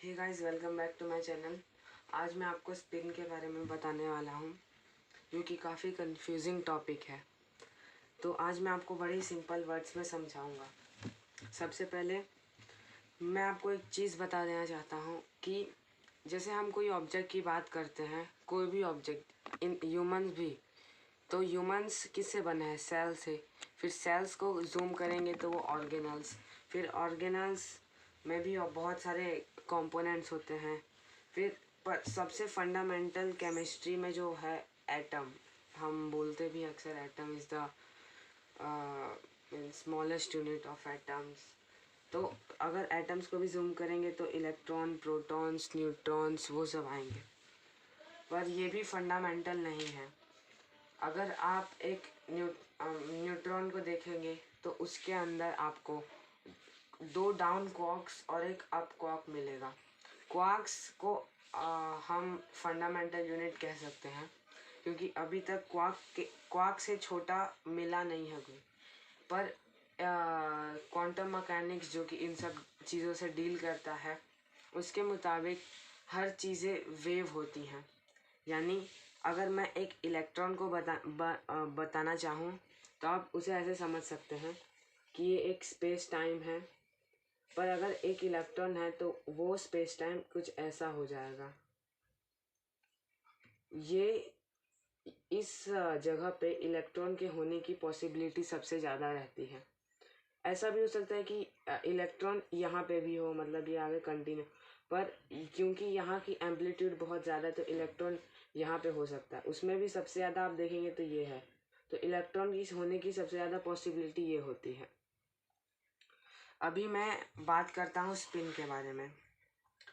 Hey guys, welcome back to my channel. आज मैं आपको स्पिन के बारे में बताने वाला हूँ, जो कि काफ़ी कंफ्यूजिंग टॉपिक है। तो आज मैं आपको बड़े ही सिंपल वर्ड्स में समझाऊंगा। सबसे पहले मैं आपको एक चीज़ बता देना चाहता हूँ कि जैसे हम कोई ऑब्जेक्ट की बात करते हैं, कोई भी ऑब्जेक्ट, इन ह्यूमंस भी, तो ह्यूमंस किससे बने हैं? सेल से। फिर सेल्स को जूम करेंगे तो वो ऑर्गेनल्स, फिर ऑर्गेनल्स में भी बहुत सारे कंपोनेंट्स होते हैं। फिर पर सबसे फंडामेंटल केमिस्ट्री में जो है एटम, हम बोलते भी अक्सर atom is the smallest unit of atoms. तो अगर एटम्स को भी जूम करेंगे तो इलेक्ट्रॉन, प्रोटॉन्स, न्यूट्रॉन्स वो सब आएंगे, पर ये भी फंडामेंटल नहीं है। अगर आप एक न्यूट्रॉन को देखेंगे तो उसके अंदर आपको दो डाउन क्वार्क्स और एक अप क्वार्क मिलेगा। क्वार्क्स को हम फंडामेंटल यूनिट कह सकते हैं, क्योंकि अभी तक क्वार्क से छोटा मिला नहीं है कोई। पर क्वांटम मैकेनिक्स, जो कि इन सब चीज़ों से डील करता है, उसके मुताबिक हर चीज़ें वेव होती हैं। यानी अगर मैं एक इलेक्ट्रॉन को बताना चाहूँ तो आप उसे ऐसे समझ सकते हैं कि ये एक स्पेस टाइम है, पर अगर एक इलेक्ट्रॉन है तो वो स्पेस टाइम कुछ ऐसा हो जाएगा। ये इस जगह पे इलेक्ट्रॉन के होने की पॉसिबिलिटी सबसे ज़्यादा रहती है। ऐसा भी हो सकता है कि इलेक्ट्रॉन यहाँ पे भी हो, मतलब ये आगे कंटिन्यू, पर क्योंकि यहाँ की एम्पलीट्यूड बहुत ज़्यादा है तो इलेक्ट्रॉन यहाँ पे हो सकता है। उसमें भी सबसे ज़्यादा आप देखेंगे तो ये है, तो इलेक्ट्रॉन की होने की सबसे ज़्यादा पॉसिबिलिटी ये होती है। अभी मैं बात करता हूँ स्पिन के बारे में।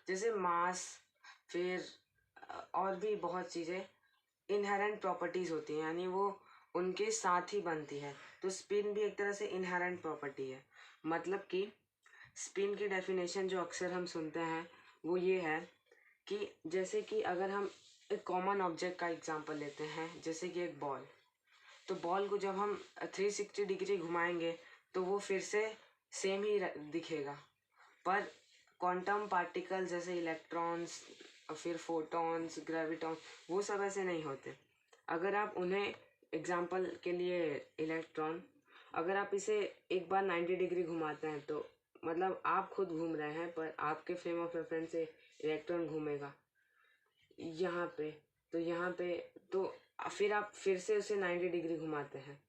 जैसे मास, फिर और भी बहुत चीज़ें इनहेरेंट प्रॉपर्टीज़ होती हैं, यानी वो उनके साथ ही बनती है। तो स्पिन भी एक तरह से इनहेरेंट प्रॉपर्टी है। मतलब कि स्पिन की डेफिनेशन जो अक्सर हम सुनते हैं वो ये है कि जैसे कि अगर हम एक कॉमन ऑब्जेक्ट का एग्जांपल लेते हैं, जैसे कि एक बॉल, तो बॉल को जब हम 360 डिग्री घुमाएंगे तो वो फिर से सेम ही दिखेगा। पर क्वांटम पार्टिकल जैसे इलेक्ट्रॉन्स, फिर फोटॉन्स, ग्रेविटॉन, वो सब ऐसे नहीं होते। अगर आप उन्हें, एग्जांपल के लिए इलेक्ट्रॉन, अगर आप इसे एक बार 90 डिग्री घुमाते हैं तो मतलब आप खुद घूम रहे हैं, पर आपके फ्रेम ऑफ रेफरेंस से इलेक्ट्रॉन घूमेगा यहाँ पे, तो यहाँ पे, तो फिर आप फिर से उसे 90 डिग्री घुमाते हैं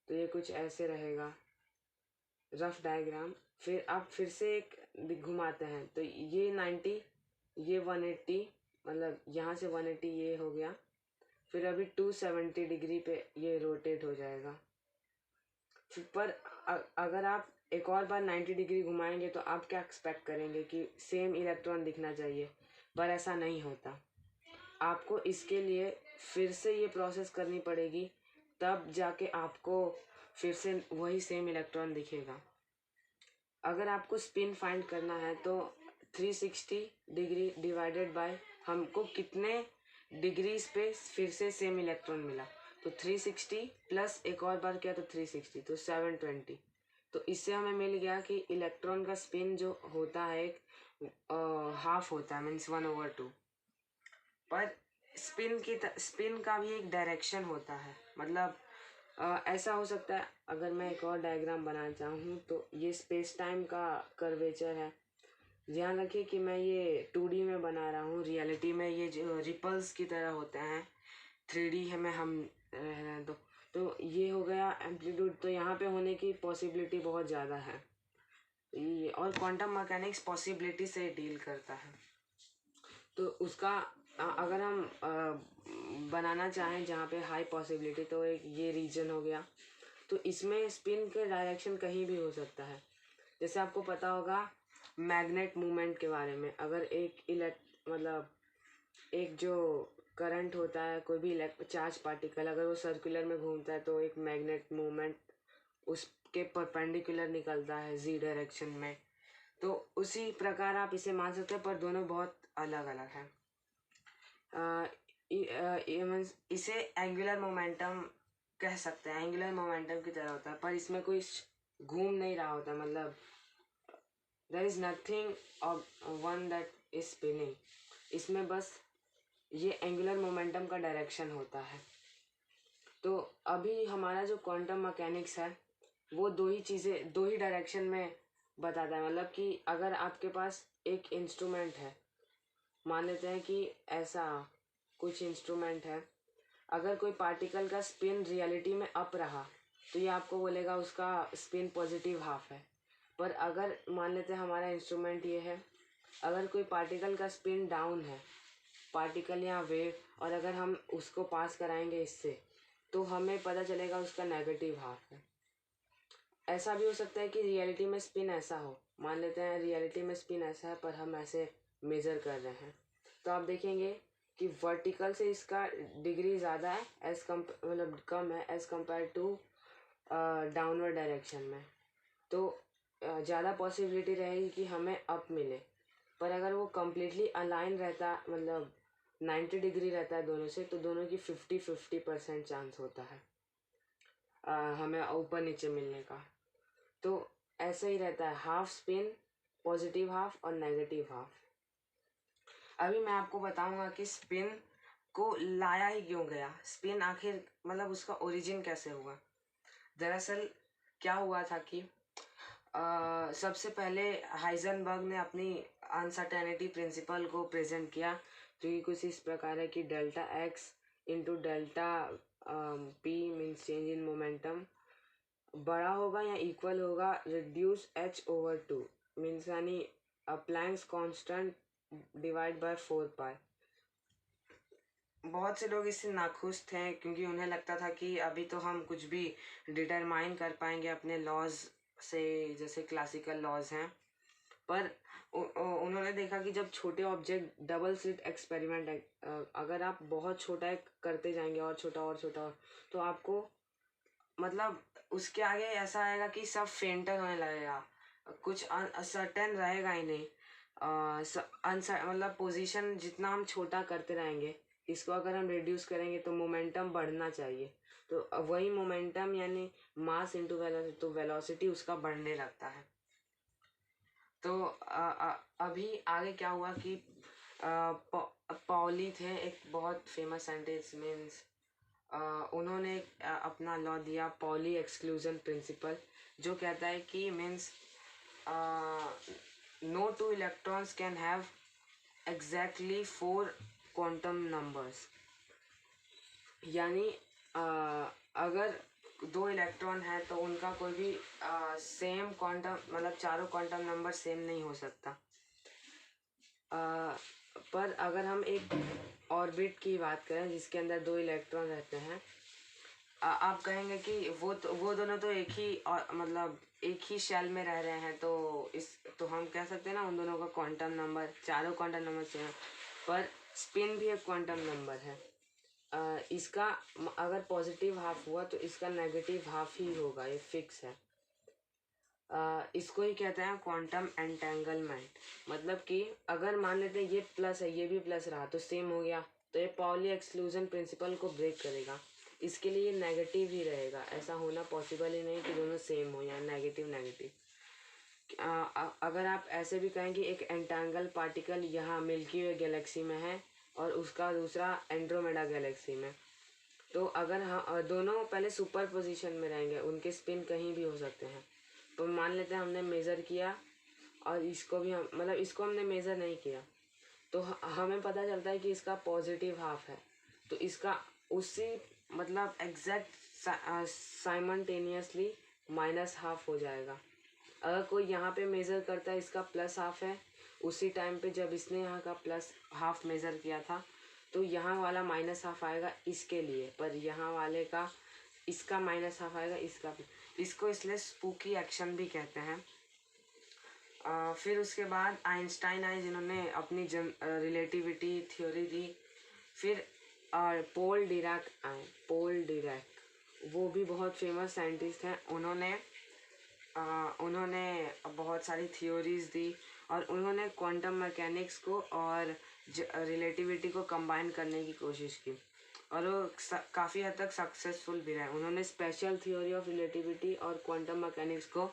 तो ये कुछ ऐसे रहेगा, रफ डायग्राम। फिर आप फिर से एक घुमाते हैं तो ये 90, ये 180, मतलब यहाँ से 180 ये हो गया। फिर अभी 270 डिग्री पे ये रोटेट हो जाएगा। पर अगर आप एक और बार 90 डिग्री घुमाएंगे तो आप क्या एक्सपेक्ट करेंगे कि सेम इलेक्ट्रॉन दिखना चाहिए, पर ऐसा नहीं होता। आपको इसके लिए फिर से ये प्रोसेस करनी पड़ेगी, तब जाके आपको फिर से वही सेम इलेक्ट्रॉन दिखेगा। अगर आपको स्पिन फाइंड करना है तो 360 डिग्री डिवाइडेड बाय हमको कितने डिग्रीज पे फिर से सेम इलेक्ट्रॉन मिला, तो 360 प्लस एक और बार किया तो 360, तो 720। तो इससे हमें मिल गया कि इलेक्ट्रॉन का स्पिन जो होता है एक हाफ होता है, मीन्स 1/2। पर स्पिन का भी एक डायरेक्शन होता है। मतलब ऐसा हो सकता है, अगर मैं एक और डायग्राम बनाना चाहूँ तो ये स्पेस टाइम का कर्वेचर है। ध्यान रखिए कि मैं ये 2D में बना रहा हूँ, रियलिटी में ये जो रिपल्स की तरह होते हैं, 3D है में हम रहने दो। तो ये हो गया एम्पलीट्यूड, तो यहाँ पे होने की पॉसिबिलिटी बहुत ज़्यादा है ये, और क्वांटम मैकेनिक्स पॉसिबिलिटी से डील करता है। तो उसका अगर हम बनाना चाहें जहाँ पे हाई पॉसिबिलिटी, तो एक ये रीजन हो गया। तो इसमें स्पिन के डायरेक्शन कहीं भी हो सकता है। जैसे आपको पता होगा मैग्नेट मूवमेंट के बारे में, अगर एक मतलब एक जो करंट होता है, कोई भी चार्ज पार्टिकल अगर वो सर्कुलर में घूमता है तो एक मैग्नेट मूवमेंट उसके परपेंडिकुलर निकलता है जी डायरेक्शन में। तो उसी प्रकार आप इसे मान सकते हैं, पर दोनों बहुत अलग अलग हैं। इसे एंगुलर मोमेंटम कह सकते हैं, एंगुलर मोमेंटम की तरह होता है, पर इसमें कोई घूम नहीं रहा होता, मतलब there is nothing one that is spinning. इसमें बस ये एंगुलर मोमेंटम का डायरेक्शन होता है। तो अभी हमारा जो क्वांटम मैकेनिक्स है वो दो ही डायरेक्शन में बताता है। मतलब कि अगर आपके पास एक इंस्ट्रूमेंट है, मान लेते हैं कि ऐसा कुछ इंस्ट्रूमेंट है, अगर कोई पार्टिकल का स्पिन रियलिटी में अप रहा तो ये आपको बोलेगा उसका स्पिन पॉजिटिव हाफ है। पर अगर मान लेते हैं हमारा इंस्ट्रूमेंट ये है, अगर कोई पार्टिकल का स्पिन डाउन है, पार्टिकल या वेव, और अगर हम उसको पास कराएंगे इससे, तो हमें पता चलेगा उसका नेगेटिव हाफ है। ऐसा भी हो सकता है कि रियलिटी में स्पिन ऐसा हो, मान लेते हैं रियलिटी में स्पिन ऐसा है पर हम ऐसे मेज़र कर रहे हैं, तो आप देखेंगे कि वर्टिकल से इसका डिग्री ज़्यादा है मतलब कम है as compare to downward direction में। तो ज़्यादा पॉसिबिलिटी रहेगी कि हमें अप मिले। पर अगर वो कम्प्लीटली अलाइन रहता, मतलब 90 डिग्री रहता है दोनों से, तो दोनों की 50-50% चांस होता है हमें ऊपर नीचे मिलने का। तो ऐसे ही रहता है, हाफ स्पिन, पॉजिटिव हाफ और नेगेटिव हाफ। अभी मैं आपको बताऊंगा कि स्पिन को लाया ही क्यों गया, स्पिन आखिर मतलब उसका ओरिजिन कैसे हुआ। दरअसल क्या हुआ था कि सबसे पहले हाइजेनबर्ग ने अपनी अनसर्टेनिटी प्रिंसिपल को प्रेजेंट किया, जो कि कुछ इस प्रकार है कि delta x into delta p means change in momentum बड़ा होगा या इक्वल होगा reduce h over two, means यानी Planck's constant divide by 4 pi. बहुत से लोग इससे नाखुश थे क्योंकि उन्हें लगता था कि अभी तो हम कुछ भी डिटरमाइन कर पाएंगे अपने लॉज से, जैसे क्लासिकल लॉज हैं। पर उन्होंने देखा कि जब छोटे ऑब्जेक्ट, डबल स्लिट एक्सपेरिमेंट, अगर आप बहुत छोटा एक करते जाएंगे और छोटा और छोटा और, तो आपको मतलब उसके आगे ऐसा आएगा कि सब फेंटर होने लगेगा, कुछ अनसर्टेन रहेगा ही नहीं। मतलब पोजीशन जितना हम छोटा करते रहेंगे, इसको अगर हम रिड्यूस करेंगे तो मोमेंटम बढ़ना चाहिए। तो वही मोमेंटम यानी मास इंटू वेलोसिटी, तो वेलोसिटी उसका बढ़ने लगता है। तो अभी आगे क्या हुआ कि पॉली थे, एक बहुत फेमस साइंटिस्ट, मीन्स उन्होंने अपना लॉ दिया, पॉली एक्सक्लूजन प्रिंसिपल, जो कहता है कि means no two electrons can have exactly 4 quantum numbers। यानी अगर 2 इलेक्ट्रॉन है तो उनका कोई भी सेम क्वांटम, मतलब चारों क्वांटम नंबर सेम नहीं हो सकता। पर अगर हम एक ऑर्बिट की बात करें जिसके अंदर 2 इलेक्ट्रॉन रहते हैं, आप कहेंगे कि वो दोनों तो एक ही मतलब एक ही शेल में रह रहे हैं, तो हम कह सकते हैं ना उन दोनों का क्वांटम नंबर, चारों क्वांटम नंबर सेम है। पर स्पिन भी एक क्वांटम नंबर है। इसका अगर पॉजिटिव हाफ हुआ तो इसका नेगेटिव हाफ ही होगा, ये फिक्स है। इसको ही कहते हैं क्वांटम एंटेंगलमेंट। मतलब कि अगर मान लेते हैं ये प्लस है, ये भी प्लस रहा तो सेम हो गया, तो ये पॉली एक्सक्लूजन प्रिंसिपल को ब्रेक करेगा। इसके लिए नेगेटिव ही रहेगा, ऐसा होना पॉसिबल ही नहीं कि दोनों सेम हो या नेगेटिव नेगेटिव। अगर आप ऐसे भी कहें कि एक एंटेंगल पार्टिकल यहाँ मिल्की वे गैलेक्सी में है और उसका दूसरा एंड्रोमेडा गैलेक्सी में, तो अगर दोनों पहले सुपर पोजिशन में रहेंगे, उनके स्पिन कहीं भी हो सकते हैं। तो मान लेते हैं हमने मेज़र किया और इसको भी हम, मतलब इसको हमने मेज़र नहीं किया, तो हमें पता चलता है कि इसका पॉजिटिव हाफ है, तो इसका उसी मतलब एग्जैक्ट साइमल्टेनियसली माइनस हाफ हो जाएगा। अगर कोई यहाँ पे मेज़र करता है इसका प्लस हाफ है, उसी टाइम पे जब इसने यहाँ का प्लस हाफ मेज़र किया था, तो यहाँ वाला माइनस हाफ आएगा इसके लिए, पर यहाँ वाले का इसका माइनस हाफ आएगा इसका भी। इसको इसलिए स्पूकी एक्शन भी कहते हैं। फिर उसके बाद आइंस्टाइन आए जिन्होंने अपनी रिलेटिविटी थ्योरी दी। फिर पोल डिराक आए, पोल डिराक वो भी बहुत फेमस साइंटिस्ट हैं। उन्होंने बहुत सारी थ्योरीज दी और उन्होंने क्वांटम मैकेनिक्स को और रिलेटिविटी को कंबाइन करने की कोशिश की और वो काफ़ी हद तक सक्सेसफुल भी रहे। उन्होंने स्पेशल थ्योरी ऑफ रिलेटिविटी और क्वांटम मैकेनिक्स को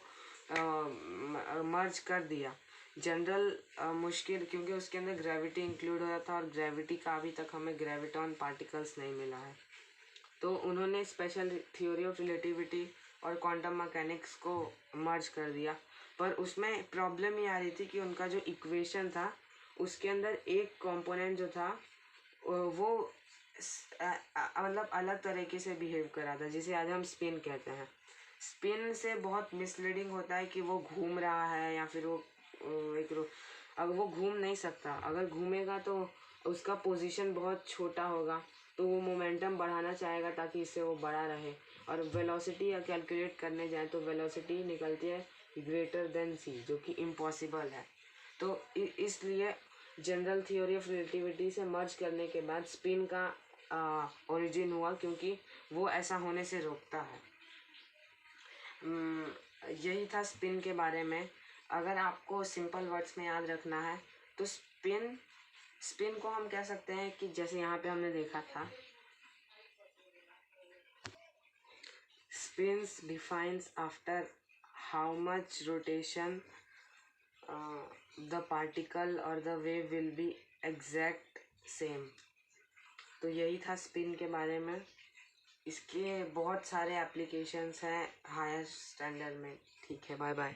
मर्ज कर दिया। जनरल मुश्किल, क्योंकि उसके अंदर ग्रेविटी इंक्लूड हो रहा था और ग्रेविटी का अभी तक हमें ग्रेविटॉन पार्टिकल्स नहीं मिला है। तो उन्होंने स्पेशल थ्योरी ऑफ रिलेटिविटी और क्वांटम मैकेनिक्स को मर्ज कर दिया, पर उसमें प्रॉब्लम ये आ रही थी कि उनका जो इक्वेशन था उसके अंदर एक कंपोनेंट जो था वो मतलब अलग तरीके से बिहेव कर रहा था, जिसे आज हम स्पिन कहते हैं। स्पिन से बहुत मिसलीडिंग होता है कि वो घूम रहा है या फिर वो अगर वो घूम नहीं सकता, अगर घूमेगा तो उसका पोजीशन बहुत छोटा होगा, तो वो मोमेंटम बढ़ाना चाहेगा ताकि इससे वो बड़ा रहे। और वेलोसिटी या कैलकुलेट करने जाए तो वेलोसिटी निकलती है ग्रेटर देन सी, जो कि इम्पॉसिबल है। तो इसलिए जनरल थ्योरी ऑफ रिलेटिविटी से मर्ज करने के बाद स्पिन का ओरिजिन हुआ, क्योंकि वो ऐसा होने से रोकता है। यही था स्पिन के बारे में। अगर आपको सिंपल वर्ड्स में याद रखना है तो स्पिन को हम कह सकते हैं कि जैसे यहाँ पे हमने देखा था, spins defines after how much rotation the particle or the wave will be exact same। तो यही था स्पिन के बारे में। इसके बहुत सारे एप्लीकेशंस हैं हायर स्टैंडर्ड में। ठीक है, बाय बाय।